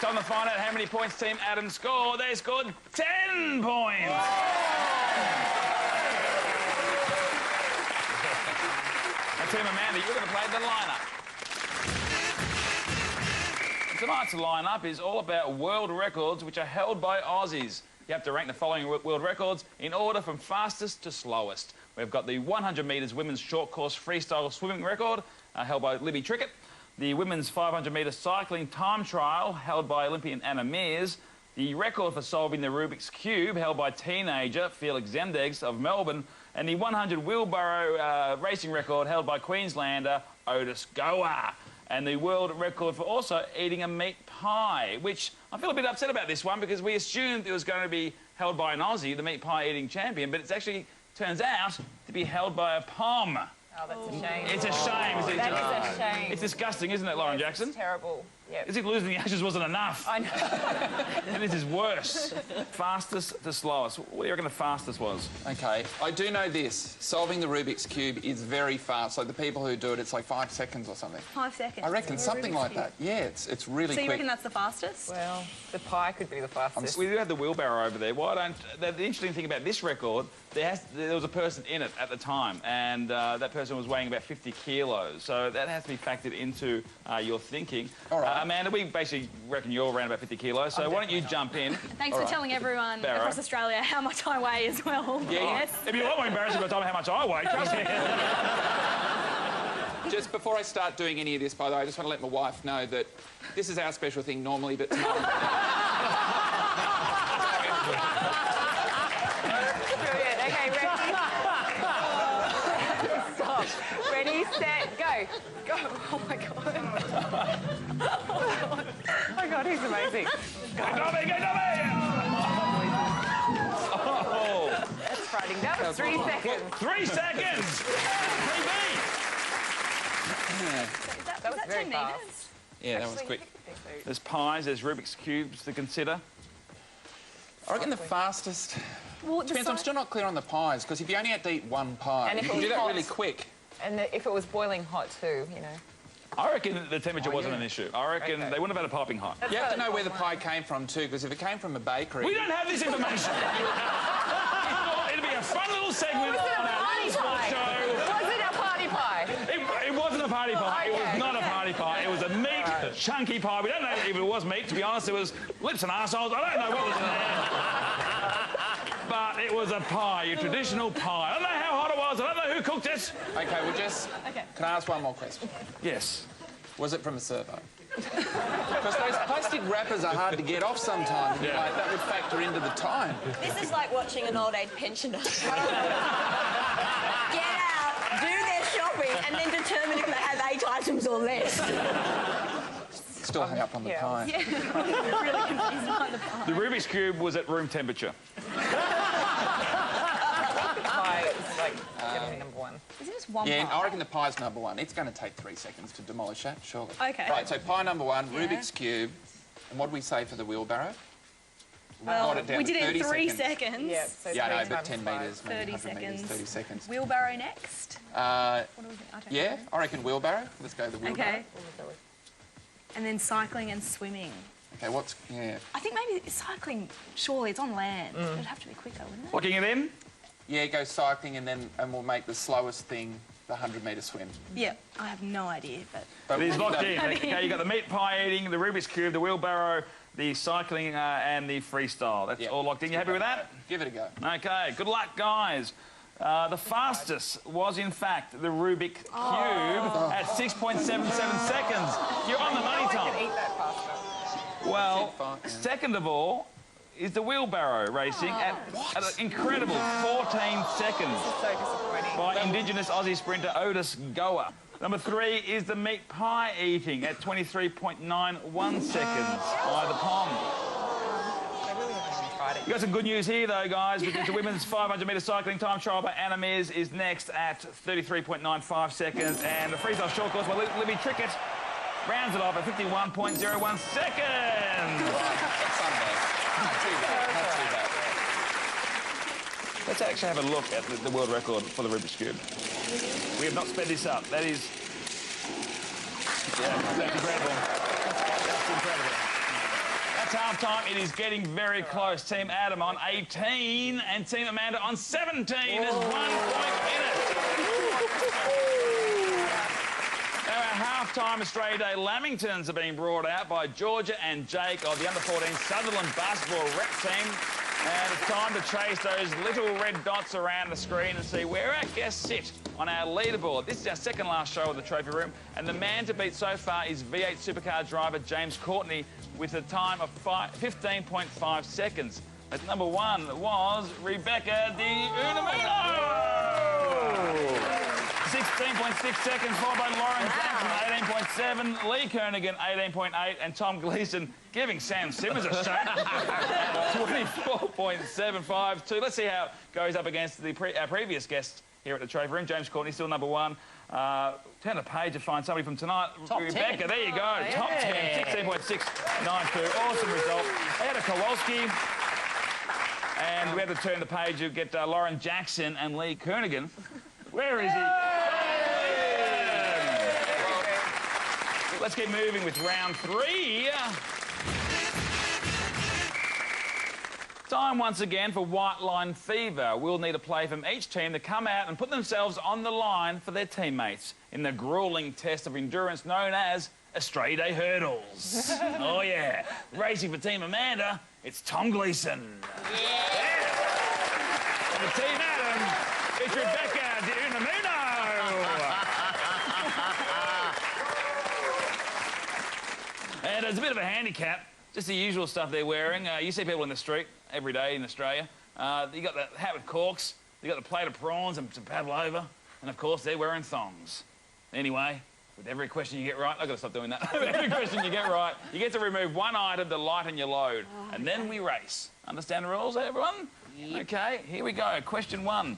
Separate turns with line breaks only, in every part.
time to find out how many points Team Adam scored. They scored 10 points. Now, Team Amanda, you're going to play the lineup. Tonight's lineup is all about world records which are held by Aussies. You have to rank the following world records in order from fastest to slowest. We've got the 100 metres women's short course freestyle swimming record held by Libby Trickett. The women's 500 metre cycling time trial held by Olympian Anna Mears. The record for solving the Rubik's Cube held by teenager Felix Zemdegs of Melbourne. And the 100 wheelbarrow racing record held by Queenslander Otis Goa. And the world record for also eating a meat pie, which I feel a bit upset about this one because we assumed it was going to be held by an Aussie, the meat pie eating champion, but it's actually turns out to be held by a Pom.
Oh, that's a shame.
It's a shame.
That is a shame.
It's disgusting, isn't it, Lauren Jackson?
It's terrible. Yep.
As if losing the Ashes wasn't enough.
I know.
And this is worse. Fastest to slowest. What do you reckon the fastest was?
OK, I do know this. Solving the Rubik's Cube is very fast. Like, the people who do it, it's like 5 seconds or something.
5 seconds?
I reckon something like that. Yeah, it's really quick.
So you reckon that's the fastest?
Well, the pie could be the fastest.
We do have the wheelbarrow over there. Why don't... The interesting thing about this record, there was a person in it at the time, and that person was weighing about 50 kilos. So that has to be factored into your thinking.
All right.
Amanda, we basically reckon you're around about 50 kilos, so why don't you jump in?
Thanks for telling everyone across Australia how much I weigh as well.
Yeah,
yes.
It'd be a lot more embarrassing by the time how much I weigh, trust me.
Just before I start doing any of this, by the way, I just want to let my wife know that this is our special thing normally, but tonight...
Brilliant. OK, ready? Stop. Ready, set, go. Go. Oh, my God. Oh, my God, he's amazing.
Go, Dobby, go, Dobby! Oh.
That's frightening. That was 3 seconds.
3 seconds! 3B!
That was very
10
fast.
metres?
Yeah, that was quick.
There's pies, there's Rubik's Cubes to consider.
I reckon the fastest...
Well,
Depends, I'm still not clear on the pies, because if you only had to eat one pie,
And if
you
it
can do
was
that
hot.
really quick.
And if it was boiling hot too, you know.
I reckon the temperature wasn't an issue. I reckon they wouldn't have had a piping hot.
You have to know where the pie came from, too, because if it came from a bakery...
We don't have this information! It'd be a fun little segment
Was it a
on our
party
little sports
pie?
show.
Was it a party pie?
It wasn't a party pie. It was
Okay.
not a party pie. It was a meat, chunky pie. We don't know if it was meat, to be honest. It was lips and arseholes. I don't know what was in there. But it was a pie, a traditional pie. I don't know how hot it was. I don't know who cooked it.
OK, we'll just...
Okay.
Can I ask one more question?
Yes.
Was it from a servo? Because those plastic wrappers are hard to get off sometimes.
Yeah.
Like, that would factor into the time.
This is like watching an old age pensioner get out, do their shopping, and then determine if they have 8 items or less.
Still hung up on the
Yeah.
pie.
really confused by the pie.
The Rubik's Cube was at room temperature.
Pie is like definitely number one.
Is it just one
Yeah,
pie?
I reckon the pie's number one. It's going to take 3 seconds to demolish that, surely.
OK.
Right, so pie number one,
Yeah.
Rubik's Cube. And what did we say for the wheelbarrow?
Well,
got it down
we
to
did it
30
in 3
seconds.
seconds.
Yeah, so
Yeah, I know,
3
but
times
10
5.
metres, maybe
30
100 metres,
seconds.
30 seconds.
Wheelbarrow next.
Uh,
What do we think? I don't
yeah,
know.
I reckon wheelbarrow. Let's go with the wheelbarrow.
OK. And then cycling and swimming.
OK, what's... Yeah.
I think maybe cycling, surely it's on land. It'd have to be quicker, wouldn't it?
Locking it in?
Yeah, go cycling and we'll make the slowest thing the 100-metre swim.
Yeah, I have no idea, but...
It is locked in.
I mean-
Okay, you got the meat pie eating, the Rubik's Cube, the wheelbarrow, the cycling and the freestyle. That's
Yeah.
all locked in. You happy with that?
Give it a go.
Okay, good luck, guys. The fastest was, in fact, the Rubik Cube at 6.77 seconds. You're on the money,
I
Tom.
could eat that faster.
Well,
Fine, yeah.
second of all is the wheelbarrow racing at an incredible 14 seconds
So disappointing.
by Indigenous Aussie sprinter Otis Goa. Number 3 is the meat pie eating at 23.91 seconds by the Pom.
They really haven't even tried it.
You got some good news here, though, guys, because the women's 500-metre cycling time trial by Anna Mears is next at 33.95 seconds, and the freestyle short course by Libby Trickett rounds it off at 51.01 seconds.
That's not bad. Not too bad. Not too bad.
Let's actually have a look at the world record for the Rubik's Cube. We have not sped this up. That is... Yeah, that's incredible. That's incredible. It's half-time. It is getting very close. Team Adam on 18 and Team Amanda on 17. There's 1 point in it. Now, our half-time Australia Day Lamingtons are being brought out by Georgia and Jake of the under-14 Sutherland basketball rep team. And it's time to chase those little red dots around the screen and see where our guests sit on our leaderboard. This is our second last show of the Trophy Room, and the man to beat so far is V8 supercar driver James Courtney with a time of 15.5 seconds. At number 1 was Rebecca Di Unamuno! 16.6 seconds, followed by Lauren Jackson, 18.7, Lee Kernaghan, 18.8, and Tom Gleeson giving Sam Simmons a shake, 24.752. Let's see how it goes up against our previous guest here at the Trophy Room. James Courtney, still number 1. Turn the page to find somebody from tonight.
Top
Rebecca,
10.
there you go.
Oh,
Top
yeah.
10, 16.692. Awesome result. Ada Kowalski. And we had to turn the page to get Lauren Jackson and Lee Kernaghan. Where is he? Let's get moving with round 3. Time once again for White Line Fever. We'll need a play from each team to come out and put themselves on the line for their teammates in the gruelling test of endurance known as Australia Day Hurdles. Oh, yeah. Racing for Team Amanda, it's Tom Gleeson. Yeah. And the Team Adam, it's Rebecca Di Unamuno. And there's a bit of a handicap. Just the usual stuff they're wearing. You see people in the street every day in Australia. You got the hat with corks, you got the plate of prawns and some pavlova, and of course they're wearing thongs. Anyway, with every question you get right, I've got to stop doing that. With every question you get right, you get to remove one item to lighten your load, and then we race. Understand the rules, everyone? Yep. Okay, here we go. Question 1.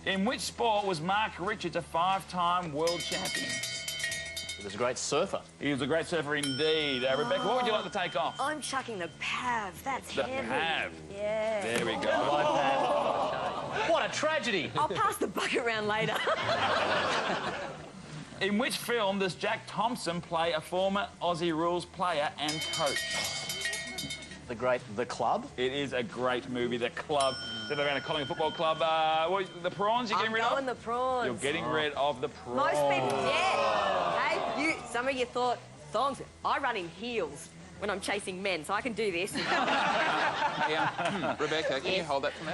In which sport was Mark Richards a 5-time world champion?
He was a great surfer.
He was a great surfer indeed. Rebecca, what would you like to take off?
I'm chucking the Pav. That's
The
heavy.
Pav.
Yeah.
There we go.
What a tragedy.
I'll pass the bucket round later.
In which film does Jack Thompson play a former Aussie Rules player and coach?
The Club.
It is a great movie, The Club. So they're around a Collingwood Football Club. The prawns you're getting rid
I'm
of?
going the prawns.
You're getting rid of the prawns.
Most people, yeah. Hey, some of you thought thongs. I run in heels when I'm chasing men, so I can do this.
Hey, Rebecca, can you hold that for me?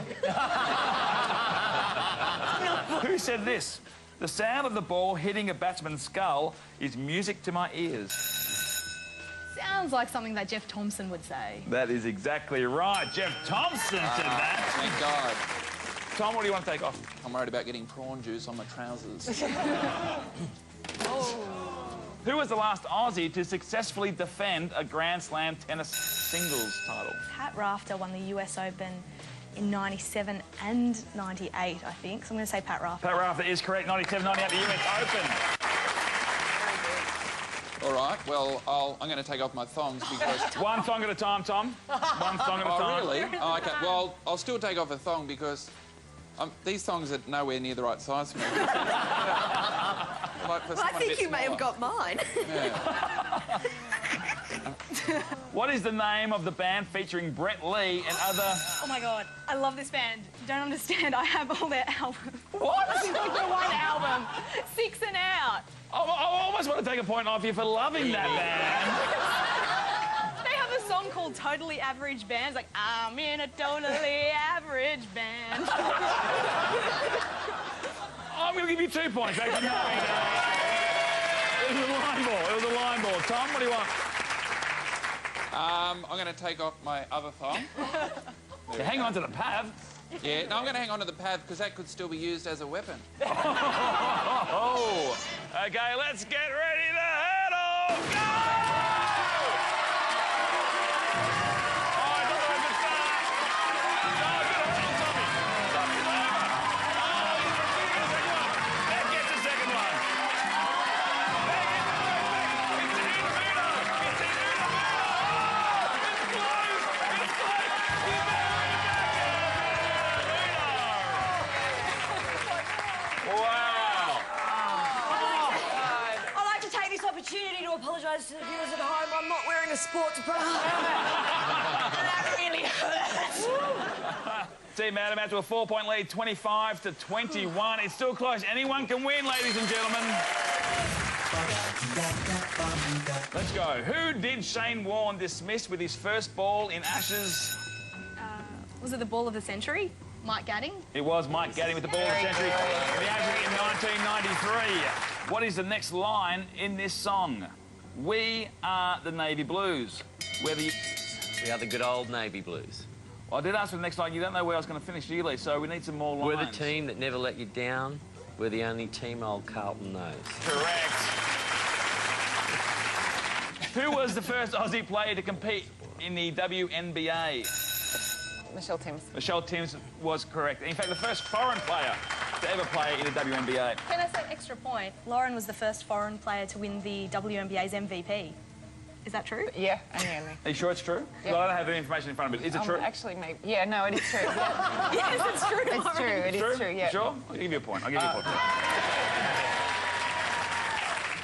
Who said this? The sound of the ball hitting a batsman's skull is music to my ears.
Sounds like something that Jeff Thompson would say.
That is exactly right. Jeff Thompson said that.
Thank God.
Tom, what do you want to take off?
I'm worried about getting prawn juice on my trousers.
Who was the last Aussie to successfully defend a Grand Slam tennis singles title?
Pat Rafter won the US Open in 97 and 98, I think. So I'm going to say Pat Rafter.
Pat Rafter is correct. 97, 98, the US Open.
All right, well, I'm going to take off my thongs because...
One thong at a time, Tom. One thong at a time.
Oh, really? Oh, OK. Well, I'll still take off a thong because these thongs are nowhere near the right size for me.
I think you may have got mine.
Yeah.
What is the name of the band featuring Brett Lee and other...
Oh, my God. I love this band. You don't understand. I have all their albums.
What?
This is like their one album. 6 and Out.
I almost want to take a point off you for loving that band.
They have a song called Totally Average Band. It's like, I'm in a totally average band.
I'm going to give you 2 points. Actually, no. It was a line ball. It was a line ball. Tom, what do you want?
I'm going to take off my other thong.
You hang on to the Pav.
Yeah, no, I'm going to hang on to the pad because that could still be used as a weapon.
Oh. Okay, let's get ready to hurdle. Go!
I'd like to take this opportunity to apologise a sports bra. That really hurts.
Team Adam out to a 4-point lead, 25 to 21. It's still close. Anyone can win, ladies and gentlemen. Let's go. Who did Shane Warne dismiss with his first ball in Ashes?
Was it the ball of the century? Mike Gadding?
It was Mike Gadding with the ball of the century in the Ashes in 1993. What is the next line in this song? We are the Navy Blues.
We are the good old Navy Blues.
Well, I did ask for the next line. You don't know where I was going to finish, do you, Lee? So we need some more lines.
We're the team that never let you down. We're the only team old Carlton knows.
Correct. Who was the first Aussie player to compete in the WNBA?
Michelle Timms.
Michelle Timms was correct. In fact, the first foreign player to ever play in the WNBA.
Can I say extra point? Lauren was the first foreign player to win the WNBA's MVP. Is that true?
Yeah, only.
Are you sure it's true?
Yeah.
Well, I don't have the information in front of me. Is it true?
Actually, maybe. Yeah, no, it is true. Yeah.
Yes, it's true.
It's true. It is true. Yeah.
Sure? I'll give you a point. I'll give you a point.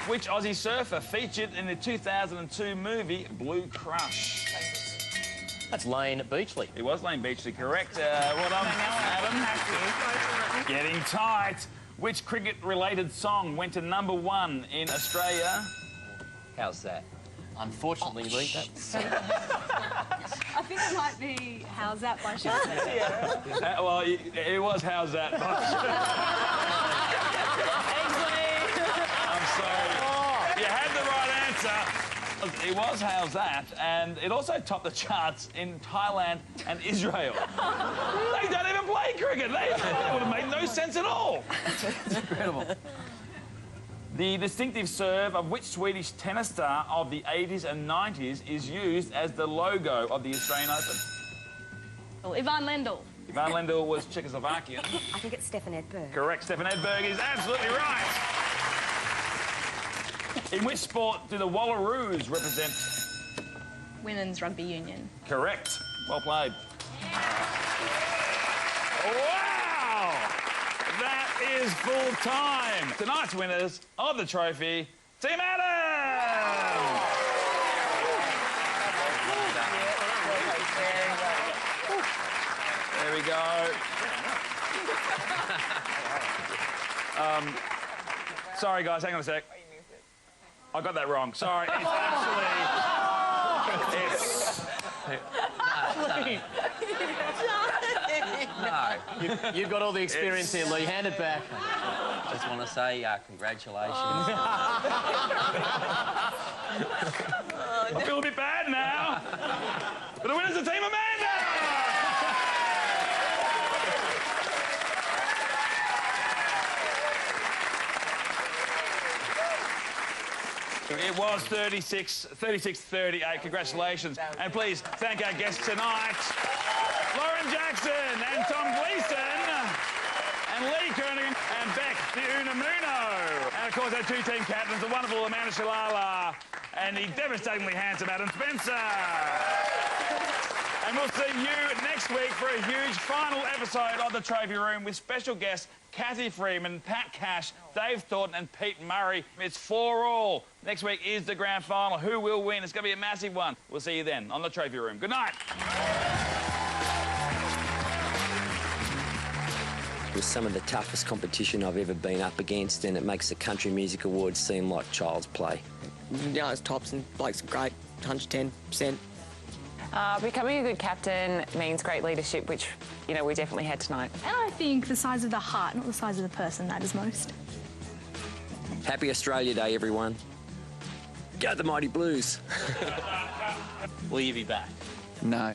Which Aussie surfer featured in the 2002 movie Blue Crush?
That's Lane Beachley.
It was Lane Beachley, correct. Well done, Adam. Getting tight. Which cricket-related song went to #1 in Australia?
How's that?
Unfortunately, Lee, that's...
I think it might be How's That by Sean.
Well, it was How's That? I'm sorry. You had the right answer. It was How's That, and it also topped the charts in Thailand and Israel. They don't even play cricket. That would have made no sense at all. It's incredible. The distinctive serve of which Swedish tennis star of the 80s and 90s is used as the logo of the Australian Open?
Well, Ivan Lendl.
Ivan Lendl was Czechoslovakian.
I think it's Stefan Edberg.
Correct. Stefan Edberg is absolutely right. In which sport do the Wallaroos represent?
Women's Rugby Union.
Correct. Well played. Wow! That is full time. Tonight's winners of the trophy, Team Adam! There we go. Sorry, guys, hang on a sec. I got that wrong. Sorry, it's actually...
No.
You've got all the experience here, Lee. Hand it back.
Just want to say congratulations.
I feel a bit bad now. But the winner's the Team Amanda! It was 36-38. Congratulations. And please thank our guests tonight, Lauren Jackson and Tom Gleeson, and Lee Kernigan and Beck Unamuno. And of course our two team captains, the wonderful Amanda Shalala and the devastatingly handsome Adam Spencer. And we'll see you next week for a huge final episode of The Trophy Room with special guests Kathy Freeman, Pat Cash, Dave Thornton and Pete Murray. It's 4-all. Next week is the grand final. Who will win? It's going to be a massive one. We'll see you then on The Trophy Room. Good night.
It was some of the toughest competition I've ever been up against, and it makes the Country Music Awards seem like child's play.
You know, it's tops and blokes are great, 110%.
Becoming a good captain means great leadership, which, you know, we definitely had tonight.
And I think the size of the heart, not the size of the person, matters most.
Happy Australia Day, everyone. Go the Mighty Blues.
Will you be back?
No.